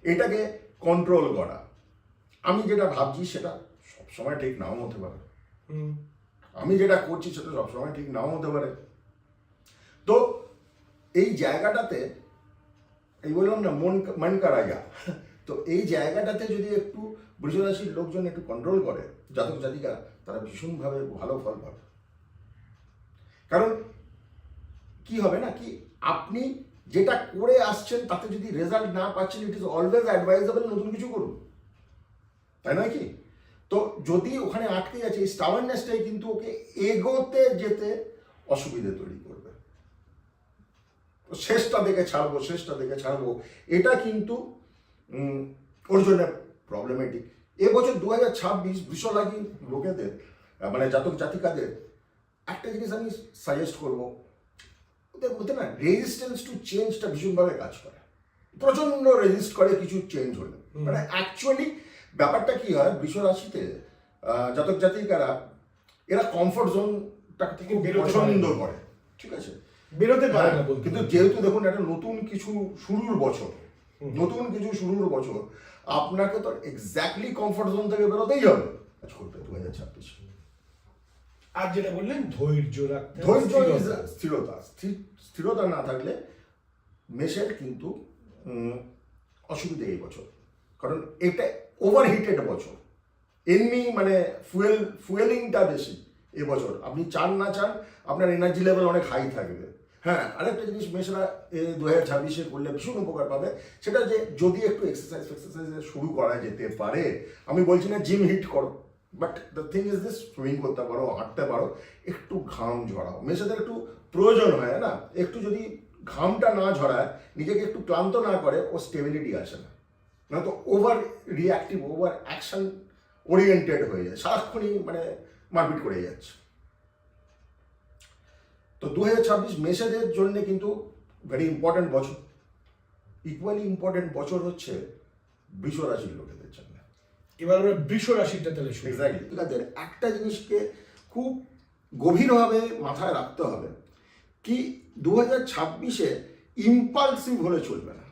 এটাকে কন্ট্রোল করা। আমি যেটা ভাবছি সেটা সবসময় ঠিক নাও হতে পারে, আমি যেটা করছি সেটা সবসময় ঠিক নাও হতে পারে। তো এই জায়গাটাতে এই বললাম না মন কারাইয়া, তো এই জায়গাটাতে যদি একটু বৃষ রাশির লোকজন একটু কন্ট্রোল করে জাতক জাতিকা, তারা ভীষণভাবে ভালো ফল পাবে। কারণ কি হবে না কি, আপনি যেটা করে আসছেন তাতে যদি রেজাল্ট না পাচ্ছেন, ইট ইজ অলওয়েজ অ্যাডভাইজেবল নতুন কিছু করুন, তাই নয় কি? তো যদি ওখানে আটকে যাচ্ছে, এই স্টাবারনেসটাই কিন্তু ওকে এগোতে যেতে অসুবিধে তৈরি করবে। শেষটা দেখে ছাড়বো, এটা কিন্তু ওর জন্য প্রবলেমেটিক। এবছর 2026 বৃষ রাশি লোকেদের মানে জাতক জাতিকাদের একটা জিনিস আমি সাজেস্ট করবো, ওদের মধ্যে না রেজিস্ট্যান্স টু চেঞ্জটা ভীষণভাবে কাজ করে, প্রচন্ড রেজিস্ট করে কিছু চেঞ্জ হলে। মানে অ্যাকচুয়ালি ব্যাপারটা কি হয়, বৃষ রাশিতে জাতক জাতিকারা এরা কমফোর্ট জোনটা থেকে পছন্দ করে, ঠিক আছে, বেরোতে পারে না। কিন্তু যেহেতু দেখুন একটা নতুন কিছু শুরুর বছর, আপনাকে তো এক্স্যাক্টলি কমফোর্ট জোন থেকে বেরোতেই হবে কাজ করতে 2026। আর যেটা বললেন ধৈর্য রাখতে, স্থিরতা না থাকলে মেষের কিন্তু অসুবিধা এই বছর। কারণ এটা ওভারহিটেড বছর, এমনি মানে ফুয়েলিংটা বেশি এবছর। আপনি চান না চান আপনার এনার্জি লেভেল অনেক হাই থাকবে। হ্যাঁ, আরেকটা জিনিস মেষরা 2026 করলে ভীষণ উপকার পাবে, সেটা যে যদি একটু এক্সারসাইজ শুরু করা যেতে পারে। আমি বলছি না জিম হিট করো, but the thing is this, swimming করতে পারো, হাঁটতে পারো, একটু ঘাম ঝরাও। মেষেদের একটু প্রয়োজন হয় না, একটু যদি ঘামটা না ঝরায়, নিজেকে একটু ক্লান্ত না করে, ও স্টেবিলিটি আসে না, নয়তো over reactive, over action oriented হয়ে যায়, সারাক্ষণই মানে মারপিট করে যাচ্ছে। তো 2026 মেষেদের জন্য কিন্তু ভেরি ইম্পর্টেন্ট বছর। ইকুয়ালি ইম্পর্টেন্ট বছর হচ্ছে বৃষ রাশির লোকেদের জন্য। এবার আমরা বৃষ রাশিটা তাহলে শুনি। এক্স্যাক্টলি, তাদের একটা জিনিসকে খুব গভীরভাবে মাথায় রাখতে হবে কি, 2026-এ ইম্পালসিভ হলে চলবে না,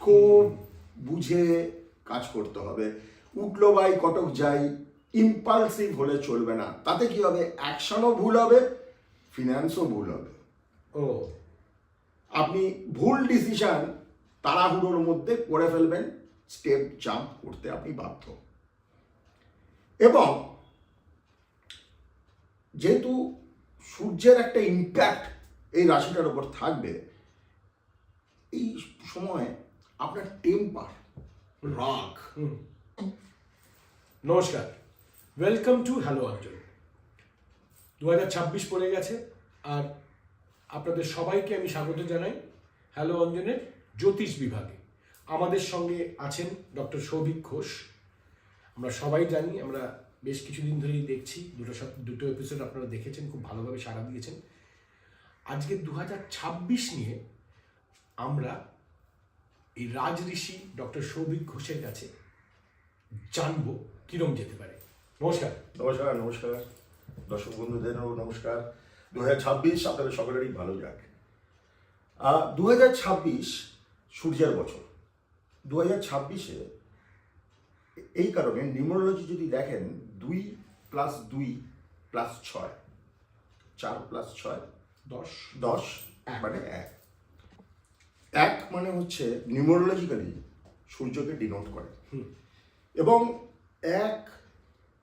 খুব বুঝে কাজ করতে হবে। উঠলো বাই কটক যাই, ইম্পালসিভ হলে চলবে না। তাতে কি হবে, অ্যাকশনও ভুল হবে, ফিনান্সও ভুল হবে। আপনি ভুল ডিসিশন তাড়াহুড়োর মধ্যে করে ফেলবেন, স্টেপ জাম্প করতে আপনি বাধ্য। এবং যেহেতু সূর্যের একটা ইম্প্যাক্ট এই রাশিটার উপর থাকবে, এই সময় আপনার টেম্পার, রাগ। নমস্কার, ওয়েলকাম টু হ্যালো অঞ্জন। 2026 পড়ে গেছে, আর আপনাদের সবাইকে আমি স্বাগত জানাই হ্যালো অঞ্জনের জ্যোতিষ বিভাগে। আমাদের সঙ্গে আছেন ডক্টর সৌভিক ঘোষ। আমরা সবাই জানি, আমরা বেশ কিছুদিন ধরেই দেখছি, দুটো এপিসোড আপনারা দেখেছেন, খুব ভালোভাবে সাড়া দিয়েছেন। আজকে 2026 নিয়ে আমরা এই রাজ ঋষি ডক্টর সৌভিক ঘোষের কাছে জানবো কিরম যেতে পারে। নমস্কার। নমস্কার দর্শক বন্ধুদেরও নমস্কার। 2026 আপনাদের সকলেরই ভালো যাক। 2026 সূর্যের বছর। 2026-এ এই কারণে নিউমারোলজি যদি দেখেন, 2 + 2 + 6, 4 + 6 10 মানে 1। 1 মানে হচ্ছে নিউমারোলজিক্যালি সূর্যকে ডিনোট করে। এবং 1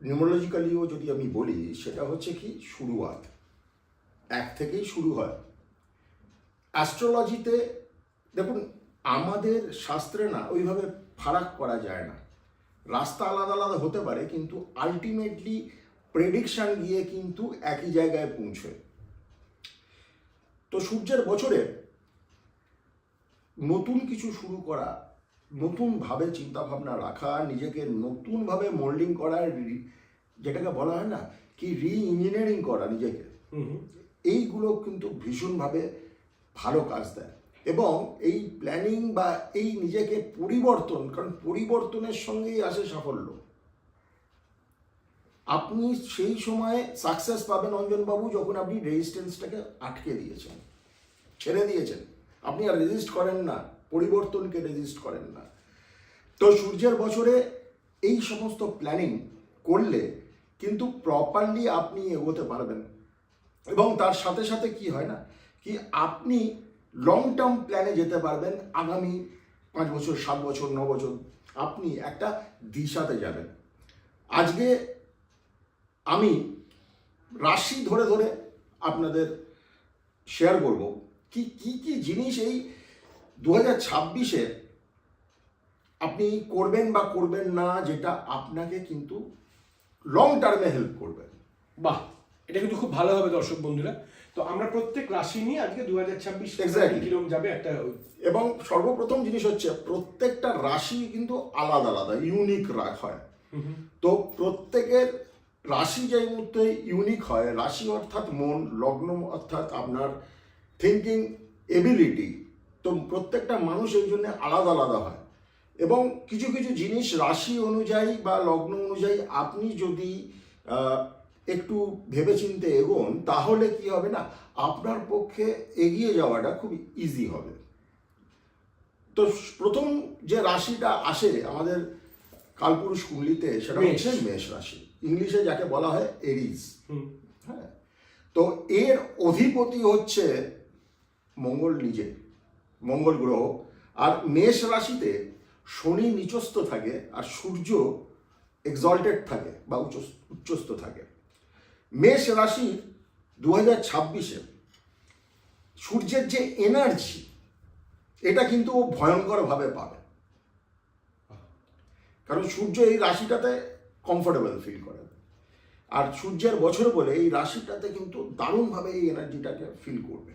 নিউমারোলজিক্যালিও যদি আমি বলি, সেটা হচ্ছে কি শুরুয়াত, 1 থেকেই শুরু হয়। অ্যাস্ট্রোলজিতে দেখুন, আমাদের শাস্ত্রে না ওইভাবে ফারাক করা যায় না, রাস্তা আলাদা আলাদা হতে পারে, কিন্তু আলটিমেটলি প্রেডিকশন গিয়ে কিন্তু একই জায়গায় পৌঁছয়। তো সূর্যের বছরে নতুন কিছু শুরু করা, নতুনভাবে চিন্তাভাবনা রাখা, নিজেকে নতুনভাবে মোল্ডিং করা, যেটাকে বলা হয় না কি রি-ইঞ্জিনিয়ারিং করা নিজেকে, এইগুলো কিন্তু ভীষণভাবে ভালো কাজ দেয়। এবং এই প্ল্যানিং বা এই নিজেকে পরিবর্তন, কারণ পরিবর্তনের সঙ্গেই আসে সাফল্য। আপনি সেই সময়ে সাকসেস পাবেন অঞ্জনবাবু, যখন আপনি রেজিস্ট্যান্সটাকে আটকে দিয়েছেন, ছেড়ে দিয়েছেন, আপনি আর রেজিস্ট করেন না, পরিবর্তনকে রেজিস্ট করেন না। তো সূর্যের বছরে এই সমস্ত প্ল্যানিং করলে কিন্তু প্রপারলি আপনি এগোতে পারবেন, এবং তার সাথে সাথে কি হয় না কি আপনি লং টার্ম প্ল্যানে যেতে পারবেন। আগামী 5 বছর, 7 বছর, 9 বছর আপনি একটা দিশাতে যাবেন। আজকে আমি রাশি ধরে ধরে আপনাদের শেয়ার করব কি কি কি জিনিস এই 2026-এ আপনি করবেন বা করবেন না, যেটা আপনাকে কিন্তু লং টার্মে হেল্প করবে। বাহ, এটা কিন্তু খুব ভালো হবে দর্শক বন্ধুরা। তো আমরা প্রত্যেক রাশি নিয়ে আজকে 2026 Exactly. কিরকম যাবে একটা। এবং সর্বপ্রথম জিনিস হচ্ছে প্রত্যেকটা রাশি কিন্তু আলাদা আলাদা ইউনিক হয়। তো প্রত্যেকের রাশি যে মুহূর্তে ইউনিক হয়, রাশি অর্থাৎ মন, লগ্ন অর্থাৎ আপনার থিঙ্কিং এবিলিটি, তো প্রত্যেকটা মানুষ এই জন্য আলাদা আলাদা হয়। এবং কিছু কিছু জিনিস রাশি অনুযায়ী বা লগ্ন অনুযায়ী আপনি যদি একটু ভেবেচিন্তে এগোন, তাহলে কি হবে না, আপনার পক্ষে এগিয়ে যাওয়াটা খুব ইজি হবে। তো প্রথম যে রাশিটা আসে আমাদের কালপুরুষ কুণ্ডলিতে, সেটা হচ্ছে মেষ রাশি, ইংলিশে যাকে বলা হয় এরিজ। হ্যাঁ, তো এর অধিপতি হচ্ছে মঙ্গল নিজে, মঙ্গল গ্রহ। আর মেষ রাশিতে শনি নিচস্থ থাকে আর সূর্য এক্সল্টেড থাকে বা উচ্চস্থ থাকে। মেষ রাশির 2026-এ সূর্যের যে এনার্জি, এটা কিন্তু ও ভয়ঙ্করভাবে পাবে, কারণ সূর্য এই রাশিটাতে কমফোর্টেবল ফিল করে। আর সূর্যের বছর বলে এই রাশিটাতে কিন্তু দারুণভাবে এই এনার্জিটাকে ফিল করবে।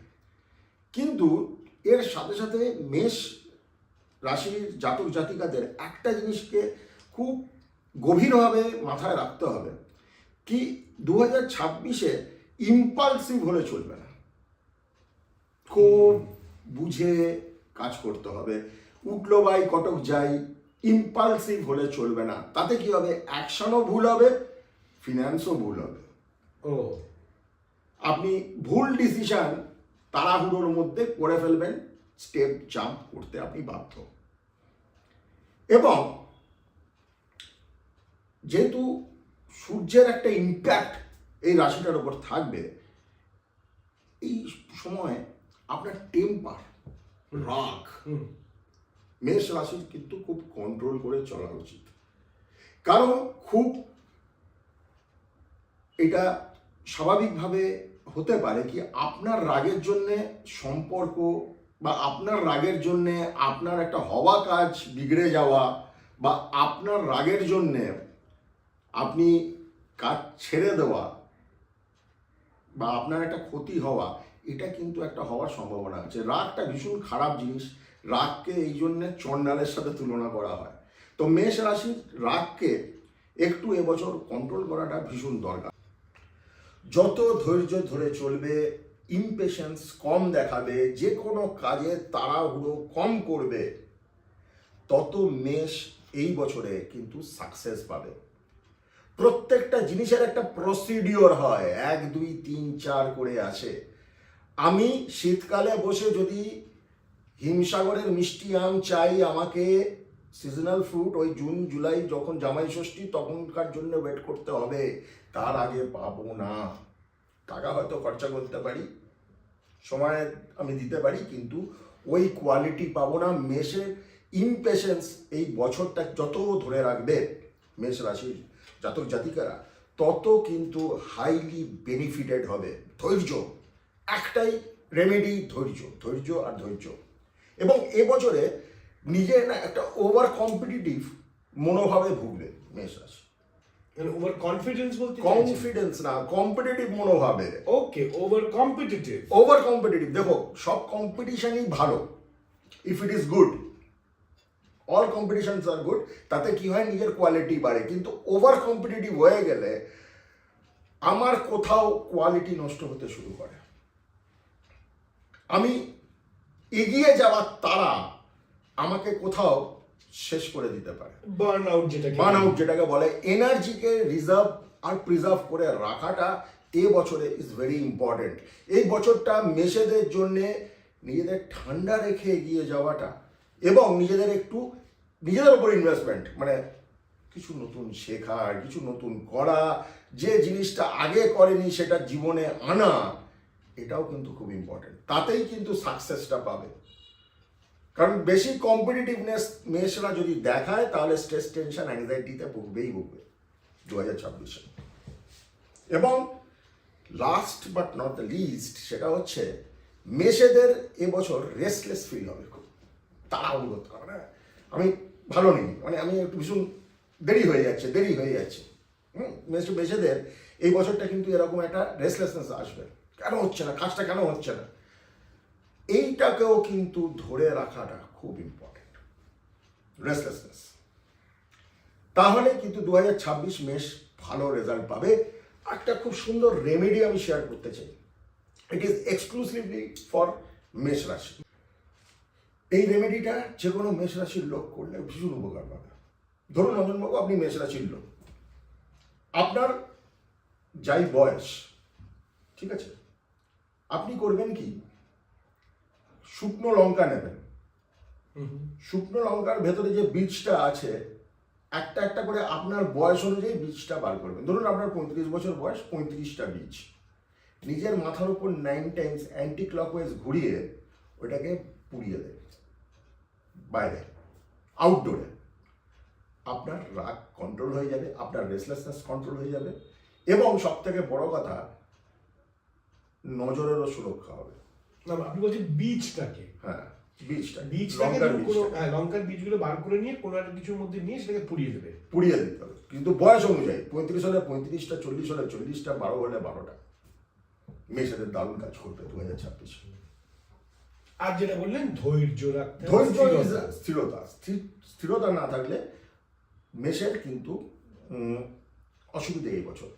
কিন্তু এর সাথে সাথে মেষ রাশির জাতক জাতিকাদের একটা জিনিসকে খুব গভীরভাবে মাথায় রাখতে হবে, কি 2026-এ ইম্পালসিভ হলে চলবে না, খুব বুঝে কাজ করতে হবে। উঠলো বাই কটক যাই, ইম্পালসিভ হলে চলবে না। তাতে কি হবে, অ্যাকশনও ভুল হবে, ফিনান্সও ভুল হবে। আপনি ভুল ডিসিশন তাড়াহুড়োর মধ্যে করে ফেলবেন, স্টেপ জাম্প করতে আপনি বাধ্য। এবং যেহেতু সূর্যের একটা ইম্প্যাক্ট এই রাশিটার উপর থাকবে, এই সময় আপনার টেম্পার, রাগ, মেষ রাশির কিন্তু খুব কন্ট্রোল করে চলা উচিত। কারণ খুব এটা স্বাভাবিকভাবে হতে পারে কি আপনার রাগের জন্যে সম্পর্ক বা আপনার রাগের জন্যে আপনার একটা হওয়া কাজ বিগড়ে যাওয়া, বা আপনার রাগের জন্যে আপনি কাজ ছেড়ে দেওয়া, বা আপনার একটা ক্ষতি হওয়া, এটা কিন্তু একটা হওয়ার সম্ভাবনা আছে। রাগটা ভীষণ খারাপ জিনিস, রাগকে এই জন্যে চণ্ডালের সাথে তুলনা করা হয়। তো মেষ রাশির রাগকে একটু এবছর কন্ট্রোল করাটা ভীষণ দরকার। যত ধৈর্য ধরে চলবে, ইমপেশেন্স কম দেখাবে, যে কোনো কাজে তাড়াহুড়ো কম করবে, তত মেষ এই বছরে কিন্তু সাকসেস পাবে। প্রত্যেকটা জিনিসের একটা প্রসিডিওর হয়, 1 2 3 4 করে আছে। আমি শীতকালে বসে যদি হিমসাগরের মিষ্টি আম চাই, আমাকে সিজনাল ফ্রুট ওই জুন জুলাই যখন জামাই ষষ্ঠী তখনকার জন্য ওয়েট করতে হবে, তার আগে পাবো না। টাকা হয়তো খরচা করতে পারি, সময় আমি দিতে পারি, কিন্তু ওই কোয়ালিটি পাবো না। মেষের ইমপেশেন্স এই বছরটা যত ধরে রাখবে মেষ রাশির জাতক জাতিকারা, তত কিন্তু হাইলি বেনিফিটেড হবে। ধৈর্য, একটাই রেমেডি, ধৈর্য, ধৈর্য আর ধৈর্য। এবং এবছরে নিজে না একটা ওভার কম্পিটিটিভ মনোভাবে ভুগবে মেষ রাশি। ওভার কনফিডেন্স বলতে কনফিডেন্স না, কম্পিটিটিভ মনোভাবে। Okay, over competitive. Over competitive, দেখো সব কম্পিটিশনই ভালো, if it is good, all competitions are good. তাতে কি হয়, নিজের কোয়ালিটি বাড়ে। কিন্তু ওভার কম্পিটিটিভ হয়ে গেলে আমার কোথাও কোয়ালিটি নষ্ট হতে শুরু করে। আমি এগিয়ে যাওয়ার তারা আমাকে কোথাও শেষ করে দিতে পারে। বার্ন আউট যেটাকে বলে। এনার্জিকে রিজার্ভ আর প্রিজার্ভ করে রাখাটা এই বছরে ইজ ভেরি ইম্পর্টেন্ট। এই বছরটা মেষেদের জন্যে নিজেদের ঠান্ডা রেখে এগিয়ে যাওয়াটা এবং নিজেদের উপর ইনভেস্টমেন্ট, মানে কিছু নতুন শেখা, কিছু নতুন করা, যে জিনিসটা আগে করেনি সেটা জীবনে আনা, এটাও কিন্তু খুব ইম্পর্টেন্ট। তাতেই কিন্তু সাকসেসটা পাবে। কারণ বেশি কম্পিটিটিভনেস মেয়েরা যদি দেখায় তাহলে স্ট্রেস, টেনশন, অ্যাংজাইটিতে ভুগবে 2026-এ। এবং last but not the least, সেটা হচ্ছে মেষেদের এবছর রেস্টলেস ফিল হবে, খুব তাড়াহুড়ো করতে হবে না, আমি ভালো নেই, মানে আমি একটু ভীষণ দেরি হয়ে যাচ্ছে। মেষেদের এই বছরটা কিন্তু এরকম একটা রেস্টলেসনেস আসবে, কেন হচ্ছে না, কাজটা কেন হচ্ছে না, এইটাকেও কিন্তু ধরে রাখাটা খুব ইম্পর্টেন্ট, রেস্টলেসনেস। তাহলে কিন্তু 2026 মেষ ভালো রেজাল্ট পাবে। একটা খুব সুন্দর রেমেডি আমি শেয়ার করতে চাই, ইট ইজ এক্সক্লুসিভলি ফর মেষ রাশি। এই রেমেডিটা যে কোনো মেষ রাশির লোক করলে ভীষণ উপকার পাবে। ধরুন অঞ্জনবাবু, আপনি মেষ রাশির লোক, আপনার যাই বয়স, ঠিক আছে, আপনি করবেন কি, শুকনো লঙ্কা নেবেন, শুকনো লঙ্কার ভেতরে যে বীজটা আছে একটা একটা করে আপনার বয়স অনুযায়ী বীজটা বার করবেন। ধরুন আপনার 35 বছর বয়স, 35টা বীজ নিজের মাথার উপর 9 টাইমস অ্যান্টি ক্লকওয়াইজ ঘুরিয়ে ওটাকে পুড়িয়ে দেয় বাইরে, আউটডোরে। আপনার রাগ কন্ট্রোল হয়ে যাবে, আপনার রেস্টলেসনেস কন্ট্রোল হয়ে যাবে, এবং সব থেকে বড় কথা, নজরেরও সুরক্ষা হবে। না, আপনি বলছেন বীজটাকে? হ্যাঁ, বীজটাকে লঙ্কার বীজগুলো বার করে নিয়ে কোনো একটা কিছুর মধ্যে নিয়ে সেটাকে পুড়িয়ে দিতে হবে, কিন্তু বয়স অনুযায়ী 35 হলে 35টা, 40 হলে 40টা, 12 হলে 12টা। মেষেদের দারুণ কাজ করবে 2026। আর যেটা বললেন ধৈর্য রাখতে, স্থিরতা না থাকলে মেষের কিন্তু অসুবিধে এই বছর,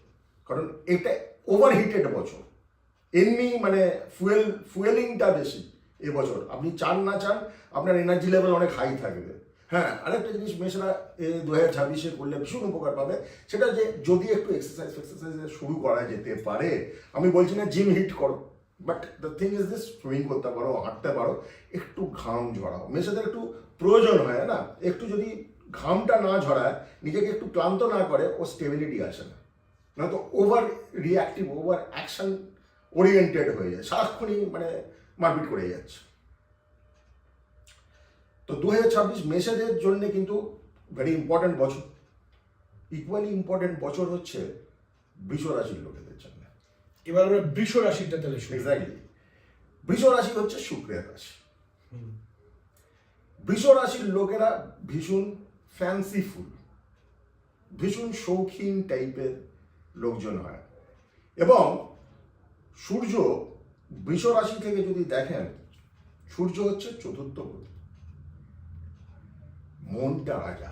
কারণ এটা ওভারহিটেড বছর, এমনি মানে ফুয়েলিংটা বেশি এবছর। আপনি চান না চান আপনার এনার্জি লেভেল অনেক হাই থাকবে। হ্যাঁ, আরেকটা জিনিস মেষরা 2026-এ করলে ভীষণ উপকার পাবে, সেটা যে যদি একটু এক্সারসাইজ শুরু করা যেতে পারে। আমি বলছি না জিম হিট করো, but the thing is this, swimming করতে পারো, হাঁটতে পারো, একটু ঘাম ঝরাও। মেষেদের একটু প্রয়োজন হয় না, একটু যদি ঘামটা না ঝরায়, নিজেকে একটু ক্লান্ত না করে, ও স্টেবিলিটি আসে না, নয়তো over reactive, over action oriented হয়ে যায়, সারাক্ষণই মানে মারপিট করে যাচ্ছে। তো 2026 মেষেদের জন্য কিন্তু ভেরি ইম্পর্টেন্ট বছর। ইকুয়ালি ইম্পর্টেন্ট বছর হচ্ছে বৃষ রাশির লোকেদের জন্য। এবার আমরা বৃষ রাশিটা তাহলে এক্স্যাক্টলি, বৃষ রাশি হচ্ছে শুক্রের রাশি। বৃষ রাশির লোকেরা ভীষণ ফ্যান্সিফুল, ভীষণ শৌখিন টাইপের লোকজন হয়, এবং সূর্য বৃষ রাশি থেকে যদি দেখেন, সূর্য হচ্ছে চতুর্থ পতি, মনটা রাজা।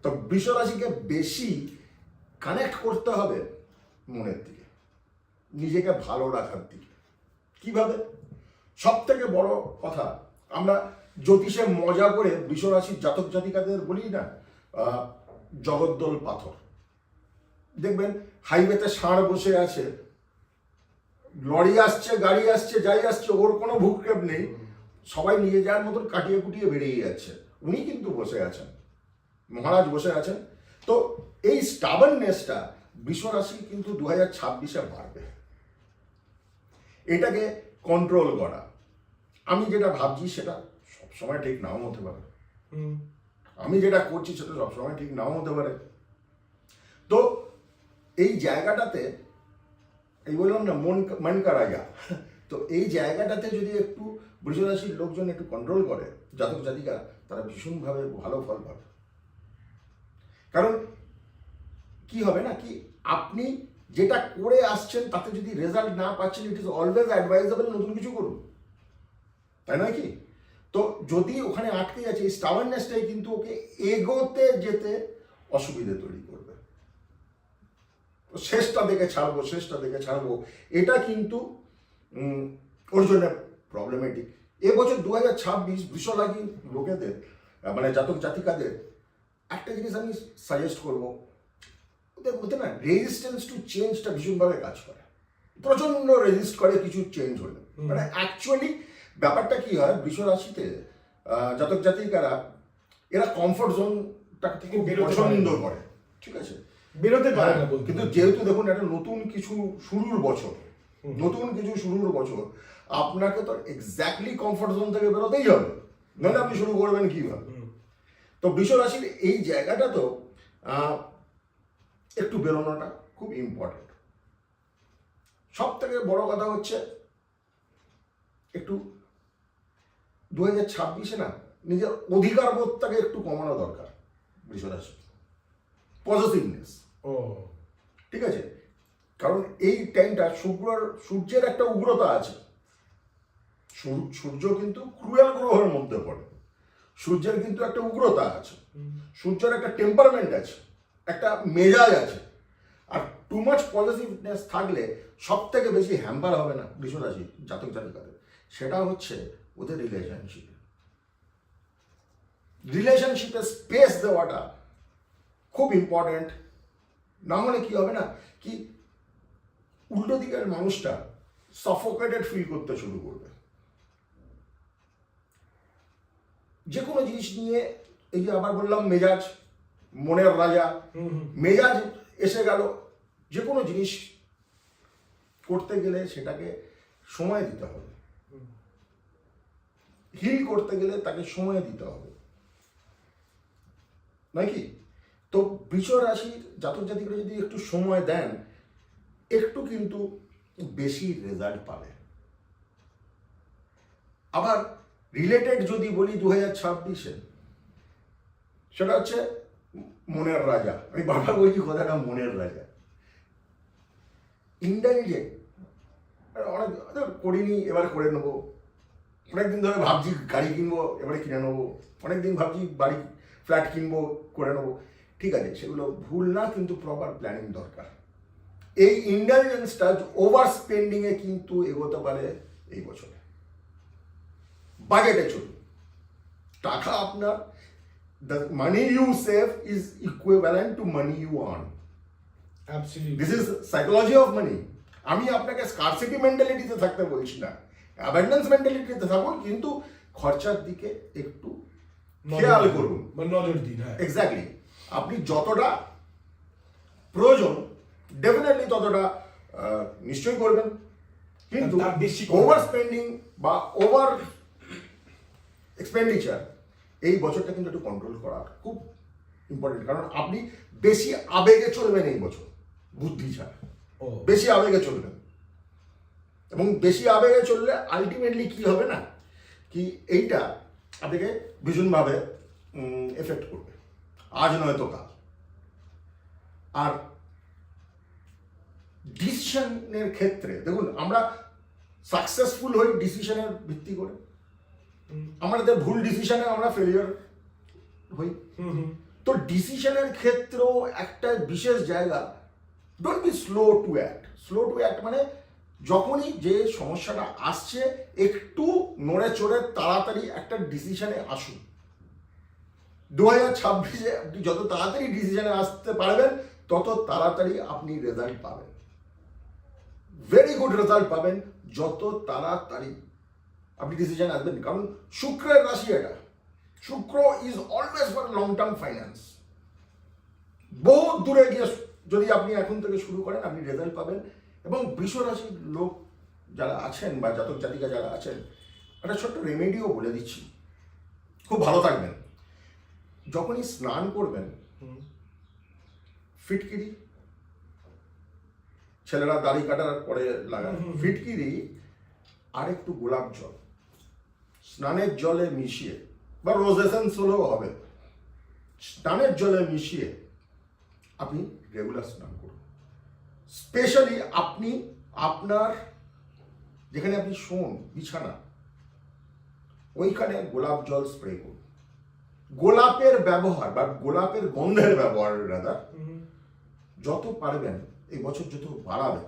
তো বৃষ রাশিকে বেশি কানেক্ট করতে হবে মনের দিকে, নিজেকে ভালো রাখার দিকে। কিভাবে? সব থেকে বড় কথা, আমরা জ্যোতিষে মজা করে বৃষ রাশির জাতক জাতিকাদের বলি না, জগদ্দল পাথর। দেখবেন হাইওয়েতে ষাঁড় বসে আছে, লরি আসছে, গাড়ি আসছে, যাই আসছে, ওর কোনো ভূক্ষেপ নেই, সবাই নিয়ে যাওয়ার মতন কাটিয়ে কুটিয়ে বেরিয়ে যাচ্ছে, উনি কিন্তু বসে আছেন, মহারাজ বসে আছেন। তো এই স্টাবারনেসটা বৃষ রাশি কিন্তু 2026-এ বাড়বে। এটাকে কন্ট্রোল করা, আমি যেটা ভাবছি সেটা সবসময় ঠিক নাও হতে পারে, আমি যেটা করছি সেটা সবসময় ঠিক নাও হতে পারে। তো এই জায়গাটাতে, এই বললাম না মন কা রাজা, তো এই জায়গাটাতে যদি একটু বৃষ রাশির লোকজন একটু কন্ট্রোল করে, জাতক জাতিকা, তারা ভীষণভাবে ভালো ফল পাবে। কারণ কি হবে না কি, আপনি যেটা করে আসছেন তাতে যদি রেজাল্ট না পাচ্ছেন, ইট ইজ অলওয়েজ অ্যাডভাইজেবল নতুন কিছু করুন, তাই নয় কি? তো যদি ওখানে আটকে যাচ্ছে, এই স্টাবারনেসটাই কিন্তু ওকে এগোতে যেতে অসুবিধে তৈরি করবে। শেষটা দেখে ছাড়বো, এটা কিন্তু ওর জন্য প্রবলেমেটিক। এবছর 2026 বৃষ রাশি লোকেদের, মানে জাতক জাতিকাদের একটা জিনিস আমি সাজেস্ট করবো, ওদের মধ্যে না রেজিস্ট্যান্স টু চেঞ্জটা ভীষণভাবে কাজ করে, প্রচন্ড রেজিস্ট করে কিছু চেঞ্জ হলে। মানে অ্যাকচুয়ালি ব্যাপারটা কি হয়, বৃষ রাশিতে জাতক জাতিকারা এরা কমফোর্ট জোনটা থেকে বেরোতে পারে পছন্দ না। করে, ঠিক আছে, বেরোতে পারে না বলতে কিন্তু পারেন। যেহেতু দেখুন একটা নতুন কিছু শুরুর বছর, নতুন কিছু শুরুর বছর, আপনাকে তো এক্স্যাক্টলি কমফোর্ট জোন থেকে বেরোতেই হবে, নাহলে আপনি শুরু করবেন কিভাবে? তো বৃষ রাশির এই জায়গাটা তো একটু বেরোনোটা খুব ইম্পর্টেন্ট। সব থেকে বড় কথা হচ্ছে একটু 2026-এ না নিজের অধিকার বোধটাকে একটু কমানো দরকার বৃষ রাশি, পজিটিভনেস, ও ঠিক আছে, কারণ এই টাইমটা সূর্যের একটা উগ্রতা আছে। সূর্য কিন্তু ক্রুয়েল গ্রহের মধ্যে পড়ে, সূর্যের কিন্তু একটা উগ্রতা আছে, সূর্যের একটা টেম্পারমেন্ট আছে, একটা মেজাজ আছে। আর টু মাচ পজিটিভনেস থাকলে সব থেকে বেশি হ্যাম্পার হবে না বৃষ রাশি জাতক জাতিকাদের, সেটা হচ্ছে ওদের রিলেশনশিপে স্পেস দেওয়াটা খুব ইম্পর্টেন্ট। না হলে কি হবে না, কি উল্টো দিকের মানুষটা সাফোকেটেড ফিল করতে শুরু করবে। যে কোনো জিনিস নিয়ে, এই যে আবার বললাম মেজাজ, মনের রাজা, মেজাজ এসে গেল। যে কোনো জিনিস করতে গেলে সেটাকে সময় দিতে হবে, হিল করতে গেলে তাকে সময় দিতে হবে, নাকি? তো বৃষ রাশির জাতক জাতিকরা যদি একটু সময় দেন, একটু কিন্তু বেশি রেজাল্ট পাবে। আবার রিলেটেড যদি বলি 2026-এ, সেটা হচ্ছে মনের রাজা। আমি বারবার বলছি কথাটা, মনের রাজা। ইন্টেলিজেন্ট, অনেক করিনি, এবার করে নেবো। অনেকদিন ধরে ভাবছি গাড়ি কিনবো, এবারে কিনে নেবো। অনেকদিন ভাবছি বাড়ি ফ্ল্যাট কিনবো, করে নেবো। ঠিক আছে, সেগুলো ভুল না, কিন্তু প্রপার প্ল্যানিং দরকার। এই ইন্টেলিজেন্সটা ওভার স্পেন্ডিংয়ে কিন্তু এগোতে পারে এই বছরে। বাজেটে চলুন, টাকা আপনার, the money you save is equivalent to money you earn. Absolutely. This is psychology of money. আমি আপনাকে স্কারসিটি মেন্টালিটিতে থাকতে বলছি না, অ্যাবান্ডেন্স মেন্টালিটিতে থাকুন, কিন্তু খরচার দিকে একটু খেয়াল করুন, নজর দিন। হ্যাঁ, এক্স্যাক্টলি। আপনি যতটা প্রয়োজন ডেফিনেটলি ততটা নিশ্চয়ই করবেন, কিন্তু তার বেশি করবেন না। ওভার স্পেন্ডিং বা ওভার এক্সপেন্ডিচার এই বছরটা কিন্তু একটু কন্ট্রোল করা খুব ইম্পর্টেন্ট। কারণ আপনি বেশি আবেগে চলবেন এই বছর, বুদ্ধি ছাড়া ও বেশি আবেগে চলবেন। এবং বেশি আবেগে চললে আলটিমেটলি কি হবে না, কি এইটা আপনাকে ভীষণভাবে এফেক্ট করবে, আজ নয়তো কাল। আর ডিসিশনের ক্ষেত্রে দেখুন, আমরা সাকসেসফুল হই ডিসিশনের ভিত্তি করে, আমাদের ভুল ডিসিশনে আমরা ফেলিয়ার হই। তো ডিসিশনের ক্ষেত্রেও একটা বিশেষ জায়গা, don't be slow to act. Slow to act মানে যখনই যে সমস্যাটা আসছে, একটু নড়ে চড়ে তাড়াতাড়ি একটা ডিসিশনে আসুন। 2026-এ আপনি যত তাড়াতাড়ি ডিসিশনে আসতে পারবেন, তত তাড়াতাড়ি আপনি রেজাল্ট পাবেন, ভেরি গুড রেজাল্ট পাবেন যত তাড়াতাড়ি আপনি ডিসিশন আসবেন। কারণ শুক্রের রাশি এটা, শুক্র is always for long term finance. বহু দূরে গিয়ে যদি আপনি এখন থেকে শুরু করেন, আপনি রেজাল্ট পাবেন। এবং বৃষ রাশির লোক যারা আছেন বা জাতক জাতিকা যারা আছেন, একটা ছোট্ট রেমেডিও বলে দিচ্ছি, খুব ভালো থাকবেন। যখনই স্নান করবেন, ফিটকিরি, ছেলেরা দাড়ি কাটার পরে লাগান ফিটকিরি, আর একটু গোলাপ জল স্নানের জলে মিশিয়ে, বা রোজ এসেন্স হলেও হবে, স্নানের জলে মিশিয়ে আপনি রেগুলার স্নান করুন। স্পেশালি আপনি আপনার যেখানে আপনি শোন, বিছানা, ওইখানে গোলাপ জল স্প্রে করুন। গোলাপের ব্যবহার বা গোলাপের গন্ধের ব্যবহার রাদার যত পারবেন এই বছর যত বাড়াবেন,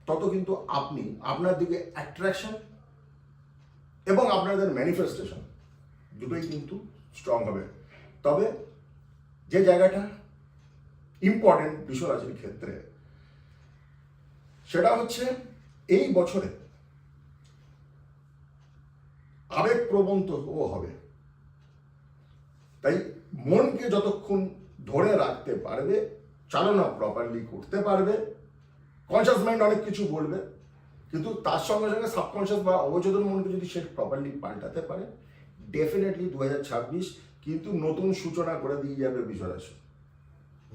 তত কিন্তু আপনি আপনার দিকে অ্যাট্রাকশন এবং আপনাদের ম্যানিফেস্টেশন দুটোই কিন্তু স্ট্রং হবে। তবে যে জায়গাটা ইম্পর্টেন্ট বৃষ রাশির ক্ষেত্রে, সেটা হচ্ছে এই বছরে আবেগপ্রবণ তো হবে, তাই মনকে যতক্ষণ ধরে রাখতে পারবে, চালনা প্রপারলি করতে পারবে, কনসিয়াস মাইন্ড অনেক কিছু বলবে, কিন্তু তার সঙ্গে সঙ্গে সাবকনসিয়াস বা অবচেতন মনকে যদি সে প্রপারলি পাল্টাতে পারে, ডেফিনেটলি 2026 কিন্তু নতুন সূচনা করে দিয়ে যাবে বৃষরাশি,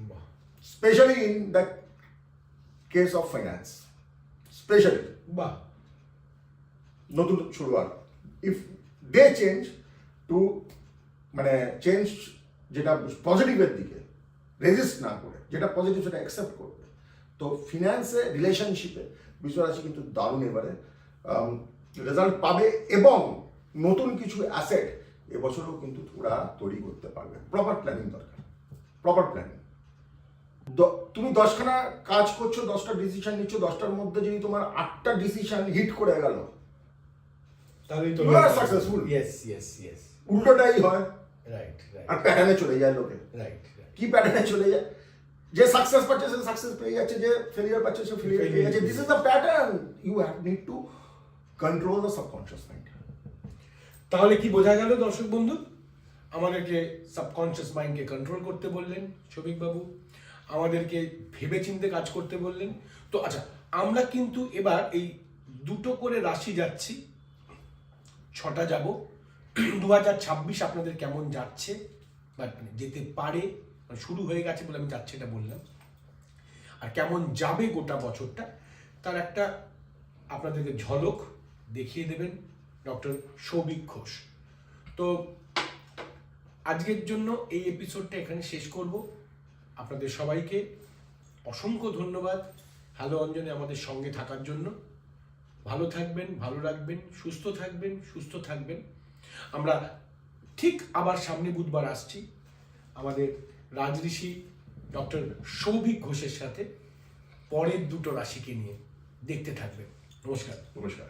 বাহ, specially in the case of finance, specially বাহ, নতুন শুরুয়াত। ইফ দে চেঞ্জ টু, মানে চেঞ্জ যেটা পজিটিভের দিকে, রেজিস্ট না করে যেটা পজিটিভ সেটা অ্যাকসেপ্ট করবে, তো ফিনান্সে, রিলেশনশিপে বৃষরাশি কিন্তু দারুণ এবারে রেজাল্ট পাবে, এবং নতুন কিছু অ্যাসেট এবছরও কিন্তু ওরা তৈরি করতে পারবে। প্রপার প্ল্যানিং দরকার, প্রপার প্ল্যানিং। তুমি 10খানা কাজ করছো, 10টা ডিসিশন নিচ্ছ, 10টার মধ্যে যদি তোমার 8টা ডিসিশন হিট করে গেল, তাহলেই তো You are successful. ইয়েস উল্টোটাই হয়, রাইট আর প্যাটার্নে চলে যায় লোকে। রাইট কি প্যাটার্নে চলে যায়? যে সাকসেস পাচ্ছে সে সাকসেস পেয়ে যাচ্ছে, যে ফেলিয়ার পাচ্ছে সে ফেলিয়ার পেয়ে যাচ্ছে। This is the pattern. You need to control the subconscious mind. তাহলে কি বোঝা গেল দর্শক বন্ধু? আমাদেরকে সাবকনশিয়াস মাইন্ডকে কন্ট্রোল করতে বললেন সৌভিক বাবু, আমাদেরকে ভেবেচিন্তে কাজ করতে বললেন। তো আচ্ছা, আমরা কিন্তু এবার এই 2টো করে রাশি যাচ্ছি, 6টা যাব। 2026 আপনাদের কেমন যাচ্ছে বা যেতে পারে, মানে শুরু হয়ে গেছে বলে আমি যাচ্ছে এটা বললাম, আর কেমন যাবে গোটা বছরটা, তার একটা আপনাদেরকে ঝলক দেখিয়ে দেবেন ডক্টর সৌভিক ঘোষ। তো আজকের জন্য এই এপিসোডটা এখানে শেষ করব। আপনাদের সবাইকে অসংখ্য ধন্যবাদ হ্যালো অঞ্জনে আমাদের সঙ্গে থাকার জন্য। ভালো থাকবেন, ভালো রাখবেন, সুস্থ থাকবেন। আমরা ঠিক আবার সামনে বুধবার আসছি আমাদের রাজঋষি ডক্টর সৌভিক ঘোষের সাথে পরের 2টো রাশিকে নিয়ে। দেখতে থাকবেন। নমস্কার। নমস্কার।